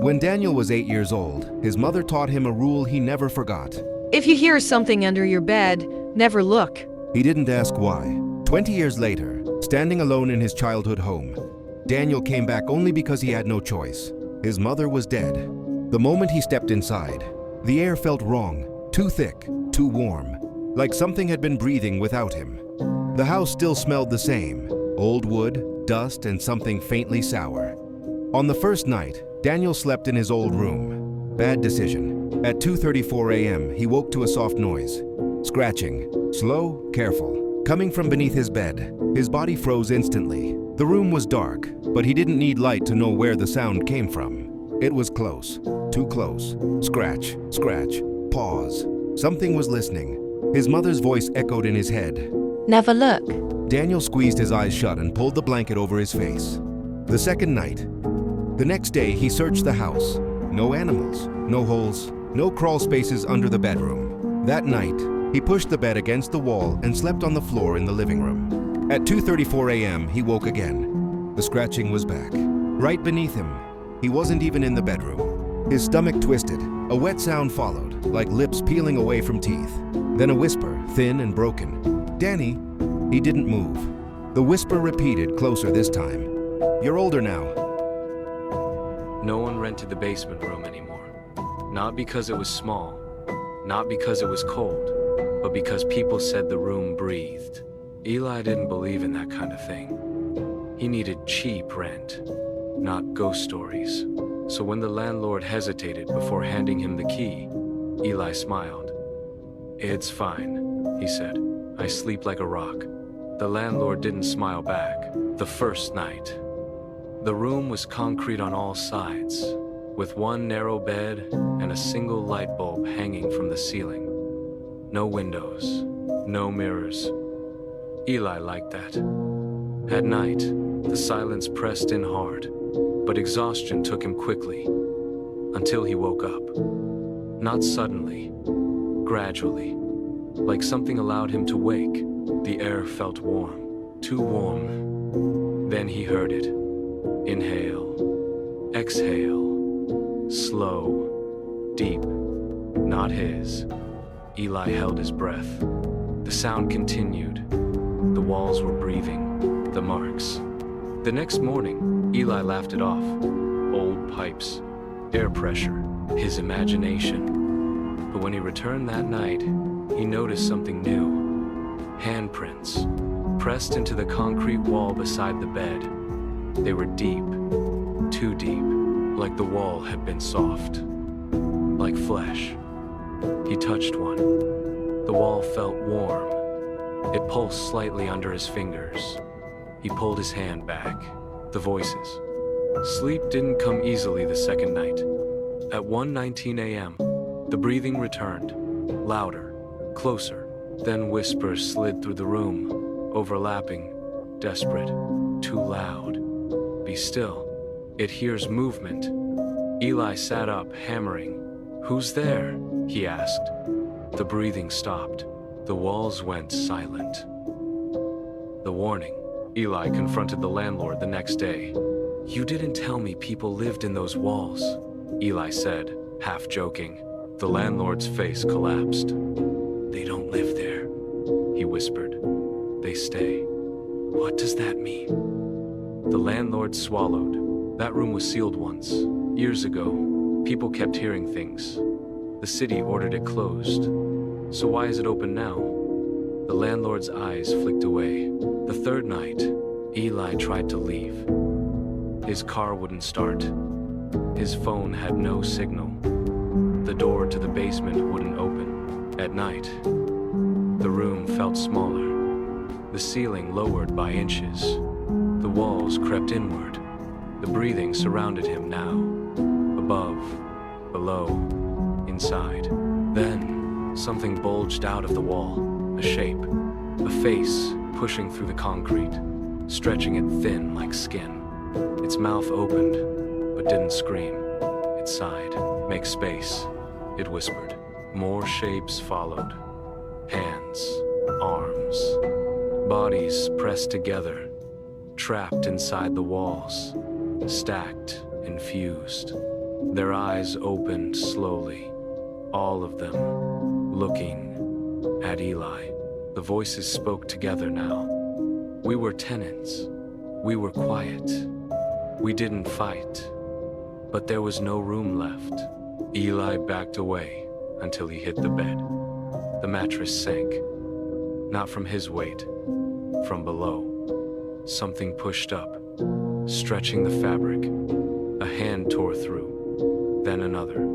When Daniel was 8 years old, his mother taught him a rule he never forgot. If you hear something under your bed, never look. He didn't ask why. 20 years later, standing alone in his childhood home, Daniel came back only because he had no choice. His mother was dead. The moment he stepped inside, the air felt wrong, too thick, too warm, like something had been breathing without him. The house still smelled the same, old wood, dust, and something faintly sour. On the first night, Daniel slept in his old room. Bad decision. At 2:34 a.m., he woke to a soft noise. Scratching, slow, careful, coming from beneath his bed. His body froze instantly. The room was dark, but he didn't need light to know where the sound came from. It was close, too close. Scratch, scratch, pause. Something was listening. His mother's voice echoed in his head. Never look. Daniel squeezed his eyes shut and pulled the blanket over his face. The second night. The next day, he searched the house. No animals, no holes, no crawl spaces under the bedroom. That night, he pushed the bed against the wall and slept on the floor in the living room. At 2:34 a.m., he woke again. The scratching was back, right beneath him. He wasn't even in the bedroom. His stomach twisted. A wet sound followed, like lips peeling away from teeth. Then a whisper, thin and broken. "Danny." He didn't move. The whisper repeated, closer this time. "You're older now." No one rented the basement room anymore. Not because it was small, not because it was cold, but because people said the room breathed. Eli didn't believe in that kind of thing. He needed cheap rent, not ghost stories. So when the landlord hesitated before handing him the key, Eli smiled. "It's fine," he said. "I sleep like a rock." The landlord didn't smile back. The first night. The room was concrete on all sides, with one narrow bed and a single light bulb hanging from the ceiling. No windows, no mirrors. Eli liked that. At night, the silence pressed in hard, but exhaustion took him quickly, until he woke up. Not suddenly, gradually, like something allowed him to wake. The air felt warm, too warm. Then he heard it. Inhale, exhale, slow, deep, not his. Eli held his breath. The sound continued. The walls were breathing, the marks. The next morning, Eli laughed it off. Old pipes, air pressure, his imagination. But when he returned that night, he noticed something new. Handprints, pressed into the concrete wall beside the bed. They were deep, too deep, like the wall had been soft, like flesh. He touched one. The wall felt warm. It pulsed slightly under his fingers. He pulled his hand back. The voices. Sleep didn't come easily the second night. At 1:19 a.m., the breathing returned, louder, closer. Then whispers slid through the room, overlapping, desperate, too loud. "Be still. It hears movement." Eli sat up, hammering. "Who's there?" he asked. The breathing stopped. The walls went silent. The warning. Eli confronted the landlord the next day. "You didn't tell me people lived in those walls," Eli said, half joking. The landlord's face collapsed. "They don't live there," he whispered. "They stay." "What does that mean?" The landlord swallowed. That room was sealed once. Years ago, people kept hearing things. The city ordered it closed. So why is it open now? The landlord's eyes flicked away. The third night, Eli tried to leave. His car wouldn't start. His phone had no signal. The door to the basement wouldn't open. At night, the room felt smaller. The ceiling lowered by inches. The walls crept inward. The breathing surrounded him now. Above, below, inside. Then, something bulged out of the wall. A shape. A face pushing through the concrete, stretching it thin like skin. Its mouth opened, but didn't scream. It sighed. "Make space," it whispered. More shapes followed. Hands, arms, bodies pressed together, trapped inside the walls, stacked and fused. Their eyes opened slowly, all of them looking at Eli. The voices spoke together now. We were tenants. We were quiet. We didn't fight. But there was no room left. Eli backed away until he hit the bed. The mattress sank, not from his weight, from below. Something pushed up, stretching the fabric. A hand tore through, then another.